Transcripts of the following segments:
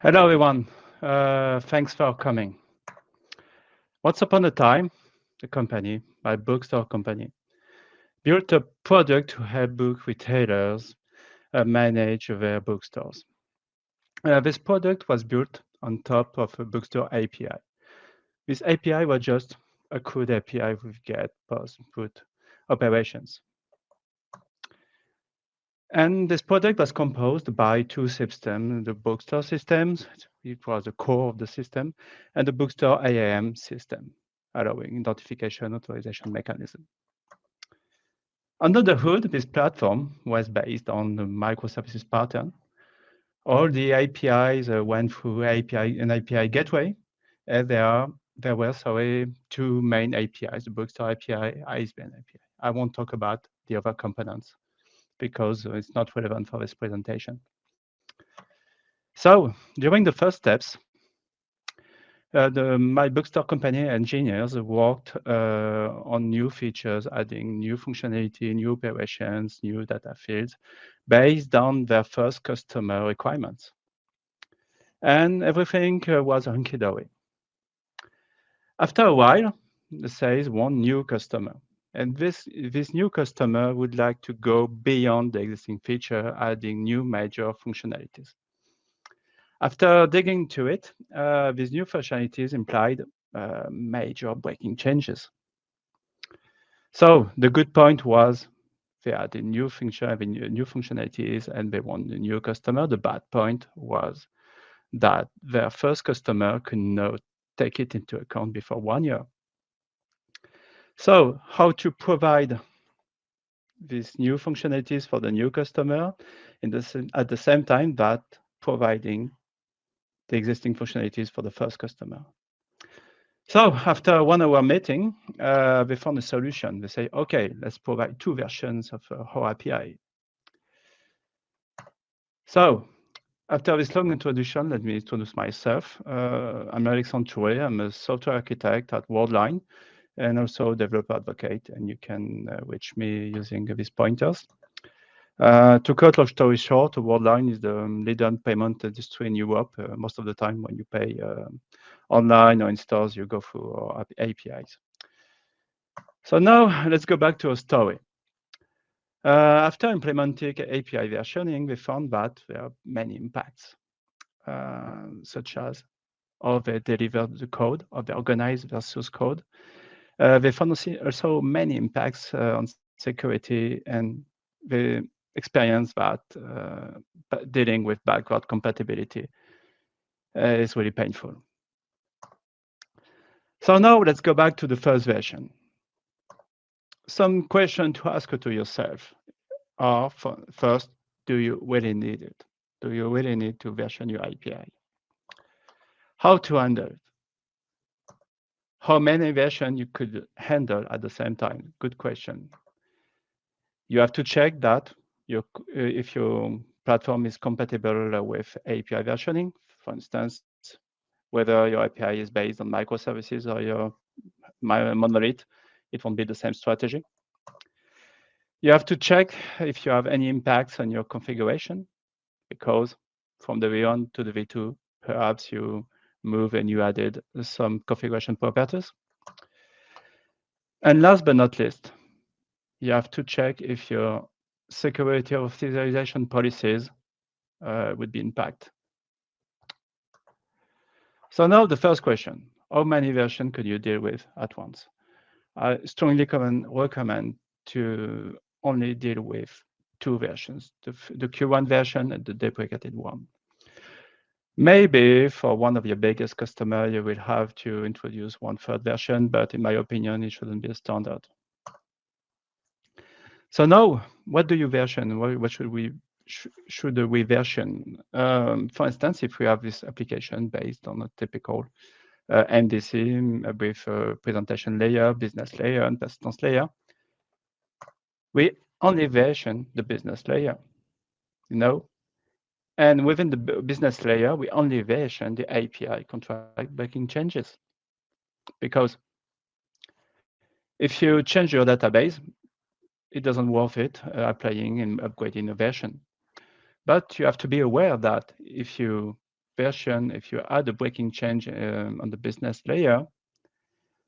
Hello, everyone. Thanks for coming. Once upon a time, the company, my bookstore company, built a product to help book retailers manage their bookstores. This product was built on top of a bookstore API. This API was just a crude API with get, post, put operations. And this product was composed by two systems, the bookstore systems, it was the core of the system, and the bookstore IAM system, allowing identification authorization mechanism. Under the hood, this platform was based on the microservices pattern. All the APIs went through an API gateway, and there were two main APIs, the bookstore API, ISBN API. I won't talk about the other components because it's not relevant for this presentation. So during the first steps, my bookstore company engineers worked on new features, adding new functionality, new operations, new data fields, based on their first customer requirements. And everything was hunky-dory. After a while, the sales one new customer. And this new customer would like to go beyond the existing feature, adding new major functionalities. After digging into it, these new functionalities implied major breaking changes. So the good point was they had a new function, new functionalities, and they want a new customer. The bad point was that their first customer could not take it into account before 1 year. So how to provide these new functionalities for the new customer at the same time that providing the existing functionalities for the first customer. So after a 1 hour meeting, they found a solution. They say, okay, let's provide two versions of our API. So after this long introduction, let me introduce myself. I'm Alexandre Touret. I'm a software architect at Worldline and also a developer advocate, and you can reach me using these pointers. To cut long story short, Worldline is the leader in payment industry in Europe. Most of the time when you pay online or in stores, you go through our APIs. So now let's go back to our story. After implementing API versioning, we found that there are many impacts, such as how they deliver the code, how they organize their source code. They found also many impacts on security, and they experience that dealing with backward compatibility is really painful. So now let's go back to the first version. Some question to ask to yourself are, first, do you really need it? Do you really need to version your API? How to handle it? How many versions you could handle at the same time? Good question. You have to check that if your platform is compatible with API versioning. For instance, whether your API is based on microservices or your monolith, it won't be the same strategy. You have to check if you have any impacts on your configuration, because from the V1 to the V2, perhaps you move and you added some configuration properties. And last but not least, you have to check if your security authorization policies would be impacted. So now the first question, how many versions could you deal with at once? I strongly recommend to only deal with two versions, the Q1 version and the deprecated one. Maybe for one of your biggest customers, you will have to introduce 1/3 version, but in my opinion, it shouldn't be a standard. So now, what do you version? What should we version? For instance, if we have this application based on a typical MDC with a presentation layer, business layer, and persistence layer, we only version the business layer, And within the business layer, we only version the API contract breaking changes. Because if you change your database, it doesn't worth it applying and upgrading a version. But you have to be aware that if you version, if you add a breaking change on the business layer,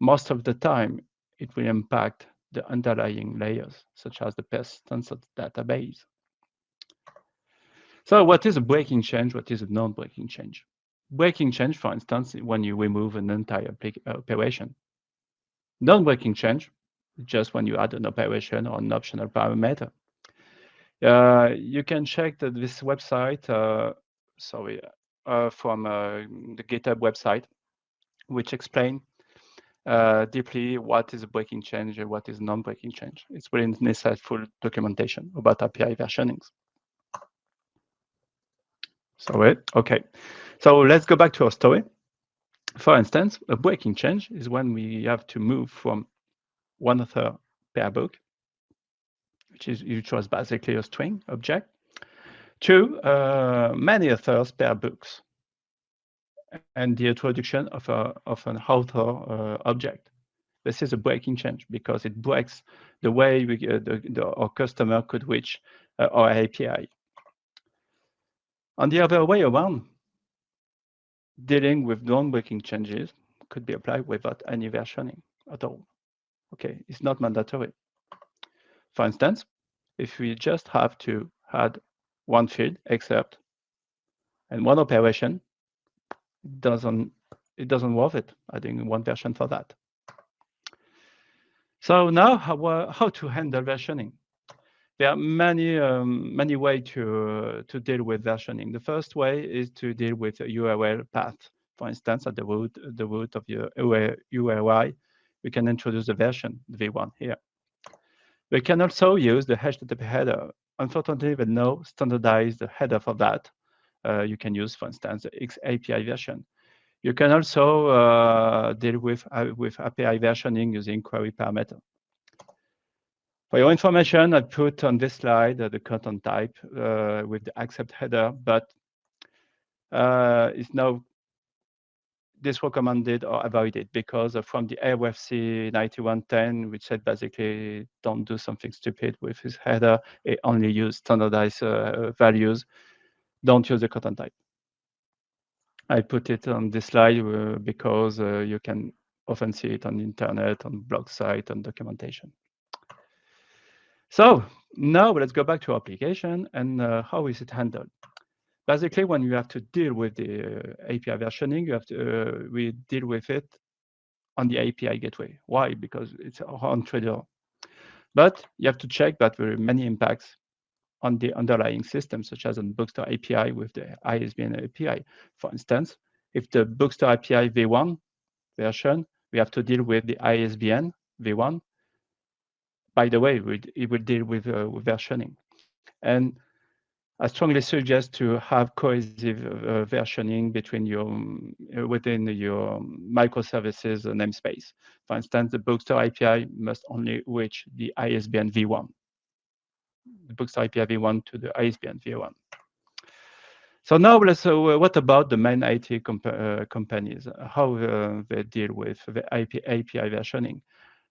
most of the time it will impact the underlying layers, such as the persistence of the database. So what is a breaking change? What is a non-breaking change? Breaking change, for instance, when you remove an entire operation. Non-breaking change, just when you add an operation or an optional parameter. You can check this website, from the GitHub website, which explain deeply what is a breaking change and what is non-breaking change. It's really insightful documentation about API versionings. Okay. So let's go back to our story. For instance, a breaking change is when we have to move from one author per book, which was basically a string object, to many authors per books, and the introduction of an author object. This is a breaking change because it breaks the way our customer could reach our API. On the other way around, dealing with non-breaking changes could be applied without any versioning at all. Okay, it's not mandatory. For instance, if we just have to add one field, except, and one operation, it doesn't worth it adding one version for that. So now, how to handle versioning? There are many ways to deal with versioning. The first way is to deal with a URL path. For instance, at the root of your URI, we can introduce a version, v1 here. We can also use the HTTP header. Unfortunately, there's no standardized header for that. You can use, for instance, the XAPI version. You can also deal with API versioning using query parameter. For your information, I put on this slide the content type with the accept header, but it's now disrecommended or avoided because from the RFC 9110, which said basically don't do something stupid with his header, it only use standardized values, don't use the content type. I put it on this slide because you can often see it on the internet, on blog site, on documentation. So now let's go back to our application and how is it handled? Basically, when you have to deal with the API versioning, we deal with it on the API gateway. Why? Because it's on Trader. But you have to check that there are many impacts on the underlying system, such as on Bookstore API with the ISBN API. For instance, if the Bookstore API v1 version, we have to deal with the ISBN v1. By the way, it will deal with versioning. And I strongly suggest to have cohesive versioning between within your microservices namespace. For instance, the Bookstore API must only reach the ISBN v1. The Bookstore API v1 to the ISBN v1. So now let's. What about the main IT companies? How they deal with the API versioning?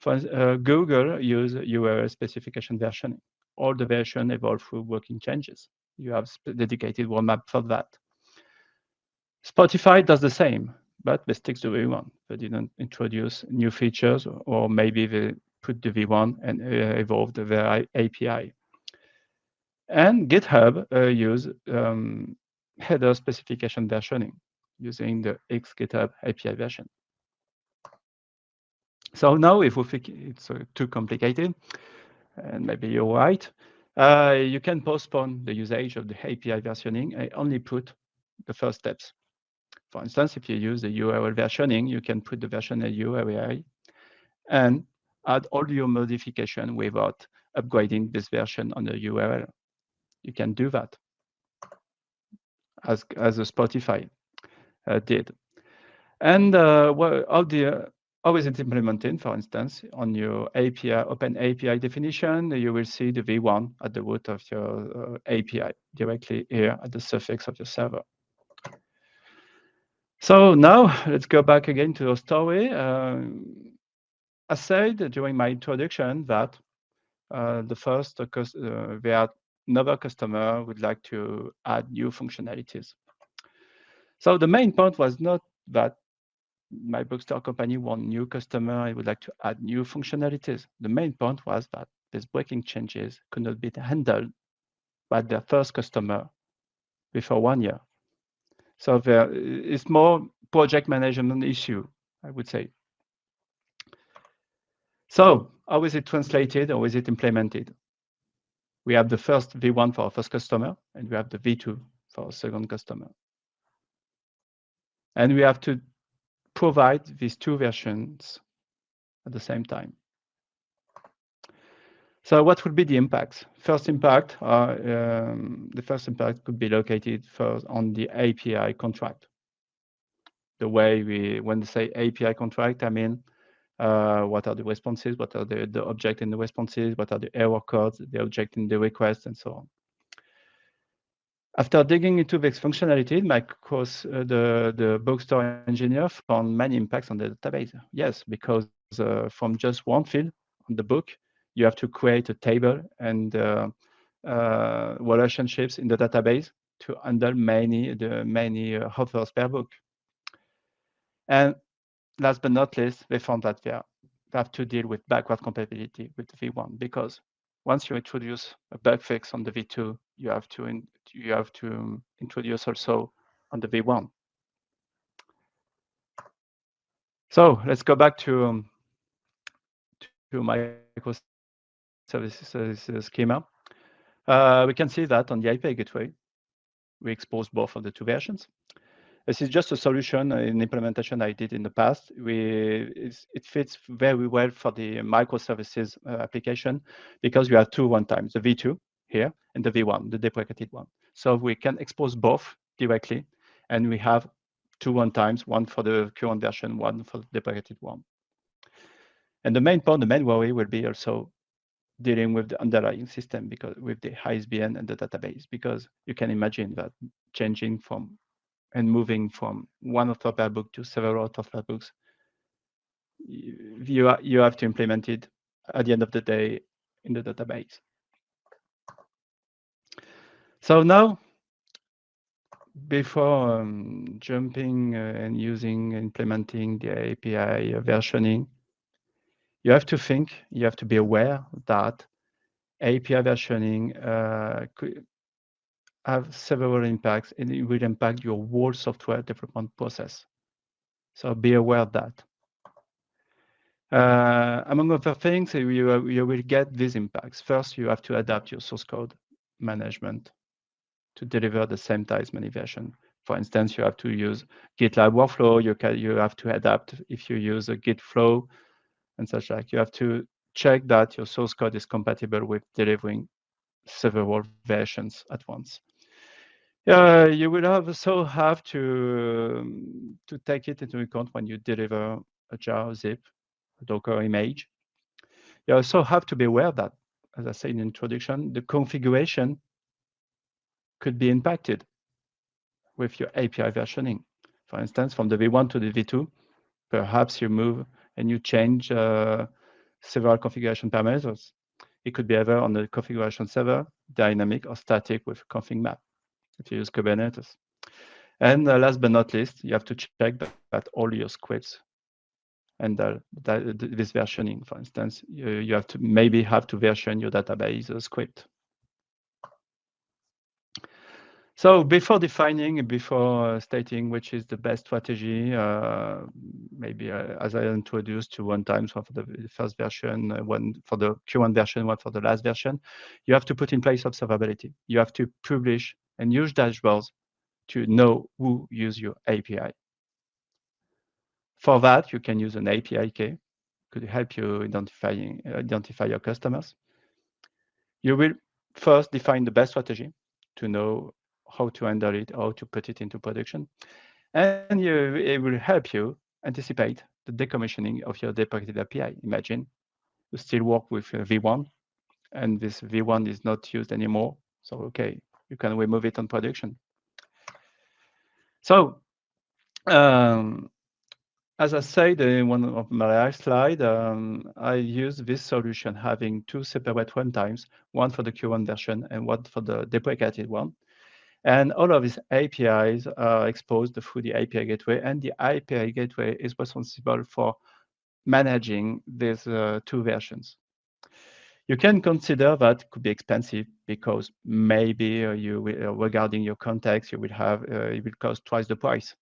For Google use URL specification versioning. All the version evolve through working changes. You have dedicated roadmap for that. Spotify does the same, but they stick to v1. They didn't introduce new features, or maybe they put the v1 and evolved their API. And GitHub use header specification versioning using the XGitHub API version. So now, if we think it's too complicated, and maybe you're right, you can postpone the usage of the API versioning and only put the first steps. For instance, if you use the URL versioning, you can put the version in URI and add all your modification without upgrading this version on the URL. You can do that as a Spotify did. And how is it implemented? For instance, on your API, Open API definition, you will see the v1 at the root of your API directly here at the suffix of your server. So now let's go back again to the story. I said during my introduction that the first another customer would like to add new functionalities. So the main point was not that my bookstore company want new customer, I would like to add new functionalities. The main point was that these breaking changes could not be handled by their first customer before 1 year. So there is more project management issue, I would say. So how is it translated or is it implemented? We have the first V1 for our first customer, and we have the V2 for our second customer. And we have to provide these two versions at the same time. So what would be the impacts? First impact, the first impact could be located first on the API contract. The way when they say API contract, I mean, what are the responses, what are the object in the responses, what are the error codes, the object in the request, and so on. After digging into this functionality, the bookstore engineer found many impacts on the database. Yes, because from just one field on the book, you have to create a table and relationships in the database to handle many authors per book. And last but not least, they found that they have to deal with backward compatibility with V1, because once you introduce a bug fix on the V2, you have to introduce also on the V1. So let's go back to microservices schema. We can see that on the API gateway, we expose both of the two versions. This is just a solution in implementation I did in the past. It fits very well for the microservices application, because we have two runtimes, the V2 here and the V1, the deprecated one. So we can expose both directly, and we have two runtimes, one for the current version, one for the deprecated one. And the main worry will be also dealing with the underlying system, because with the ISBN and the database, because you can imagine that changing from and moving from one author per book to several authors per books, you have to implement it at the end of the day in the database. So now, before jumping and implementing the API versioning, you have to be aware that API versioning could have several impacts, and it will impact your whole software development process. So be aware of that. Among other things, you will get these impacts. First, you have to adapt your source code management to deliver the same type many version. For instance, you have to use GitLab workflow. You have to adapt if you use a Git flow and such like. You have to check that your source code is compatible with delivering several versions at once. You will also have to take it into account when you deliver a jar, zip, a Docker image. You also have to be aware that, as I said in the introduction, the configuration could be impacted with your API versioning. For instance, from the V1 to the V2, perhaps you move and you change several configuration parameters. It could be either on the configuration server, dynamic, or static with config map if you use Kubernetes. And last but not least, you have to check that all your scripts and this versioning. For instance, you have to version your database script. So before stating which is the best strategy, maybe as I introduced to runtimes, one for the first version, one for the current version, one for the last version, you have to put in place observability. You have to publish and use dashboards to know who use your API. For that, you can use an API key. Could help you identify your customers. You will first define the best strategy to know how to handle it, how to put it into production. And it will help you anticipate the decommissioning of your deprecated API. Imagine you still work with V1, and this V1 is not used anymore. So, okay, you can remove it on production. So, as I said in one of my last slides, I use this solution having two separate runtimes, one for the current version and one for the deprecated one. And all of these APIs are exposed through the API gateway, and the API gateway is responsible for managing these two versions. You can consider that could be expensive because maybe you will, regarding your context, you will have it will cost twice the price,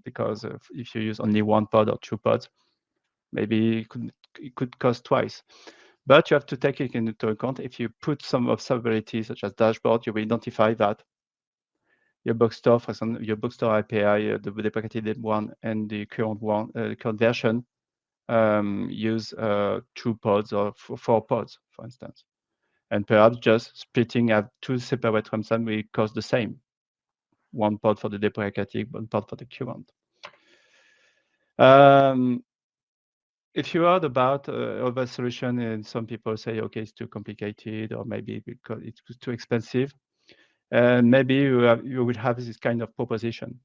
because if you use only one pod or two pods, maybe it could cost twice. But you have to take it into account. If you put some observability such as dashboard, you will identify that your bookstore, for example, your bookstore API, the deprecated one and the current one, current version, use 2 pods or 4 pods, for instance. And perhaps just splitting at 2 separate runtime will cost the same. 1 pod for the deprecated, 1 pod for the current. If you heard about other solution, and some people say, okay, it's too complicated, or maybe because it's too expensive, and maybe you will have this kind of proposition.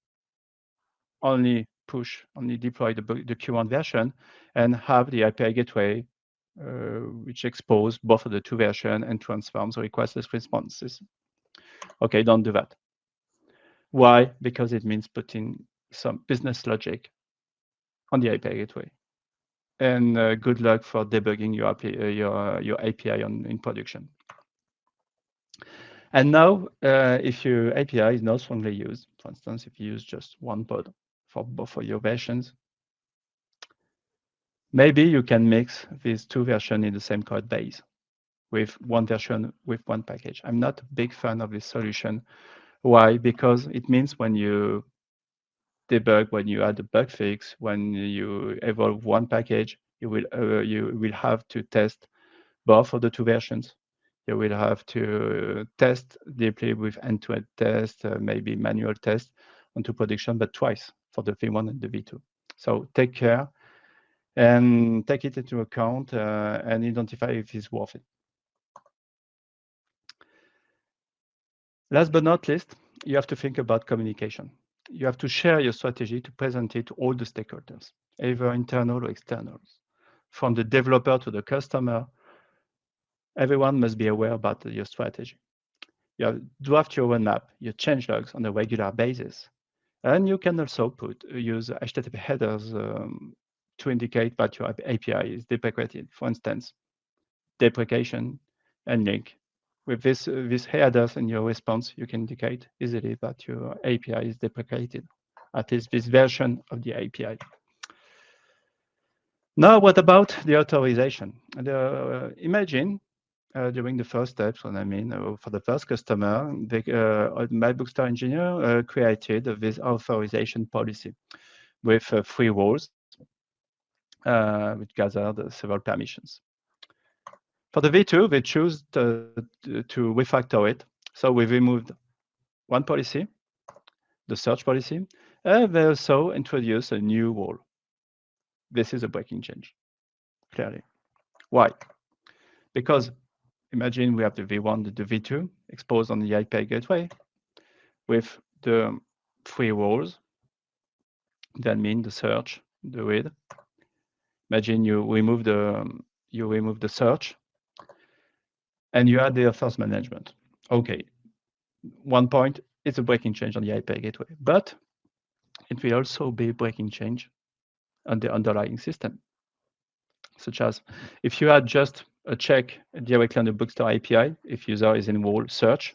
Only deploy the current version and have the API gateway, which expose both of the two versions and transforms the requested responses. Okay, don't do that. Why? Because it means putting some business logic on the API gateway. And good luck for debugging your API in production. And now, if your API is not strongly used, for instance, if you use just one pod for both of your versions, maybe you can mix these two versions in the same code base with one version with one package. I'm not a big fan of this solution. Why? Because it means when you debug, when you add a bug fix, when you evolve one package, you will have to test both of the two versions. You will have to test deeply with end-to-end test, maybe manual test onto production, but twice for the V1 and the V2. So take care and take it into account and identify if it's worth it. Last but not least, you have to think about communication. You have to share your strategy to present it to all the stakeholders, either internal or externals. From the developer to the customer, everyone must be aware about your strategy. You draft your roadmap, your change logs on a regular basis. And you can also use HTTP headers to indicate that your API is deprecated. For instance, deprecation and link. With these headers in your response, you can indicate easily that your API is deprecated, at least this version of the API. Now, what about the authorization? Imagine during the first steps, what I mean, for the first customer, my bookstore engineer created this authorization policy with 3 roles, which gathered several permissions. For the V2, they choose to refactor it. So we removed one policy, the search policy, and they also introduce a new role. This is a breaking change, clearly. Why? Because imagine we have the V1, the V2 exposed on the API gateway with the 3 roles. That means the search, the read. Imagine you remove the search, and you add the authors management. Okay, one point, it's a breaking change on the API gateway, but it will also be a breaking change on the underlying system, such as if you add just a check directly on the bookstore API, if user is in role search,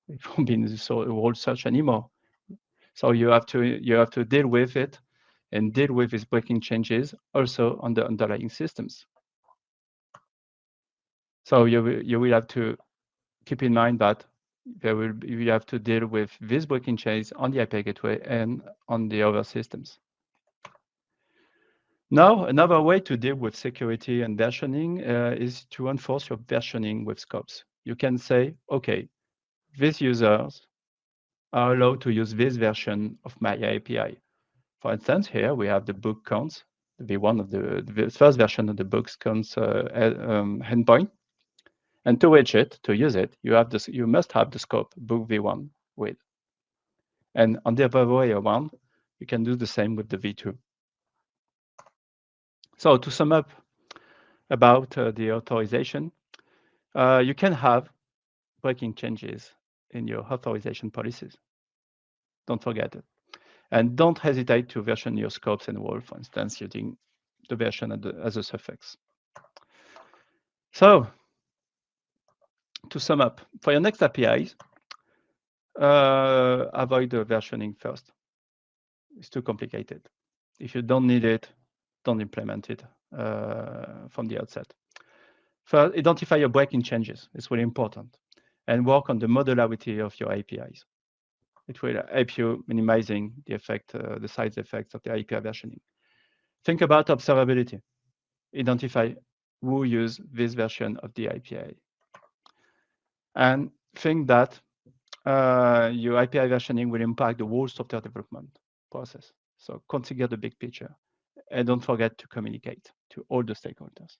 it won't be in the role search anymore. So you have to deal with it and deal with these breaking changes also on the underlying systems. So you will have to keep in mind that you have to deal with these breaking changes on the API gateway and on the other systems. Now, another way to deal with security and versioning is to enforce your versioning with scopes. You can say, okay, these users are allowed to use this version of my API. For instance, here we have the book counts, the V1 of the first version of the books counts endpoint. And to reach it, to use it, you must have the scope book V1 with. And on the other way around, you can do the same with the V2. So to sum up about the authorization, you can have breaking changes in your authorization policies. Don't forget it. And don't hesitate to version your scopes and role, for instance, using the version as a suffix. So, to sum up, for your next APIs, avoid the versioning first. It's too complicated. If you don't need it, don't implement it from the outset. First, identify your breaking changes. It's really important. And work on the modularity of your APIs. It will help you minimizing the effect, the side effects of the API versioning. Think about observability. Identify who use this version of the API. And think that your API versioning will impact the whole software development process. So consider the big picture. And don't forget to communicate to all the stakeholders.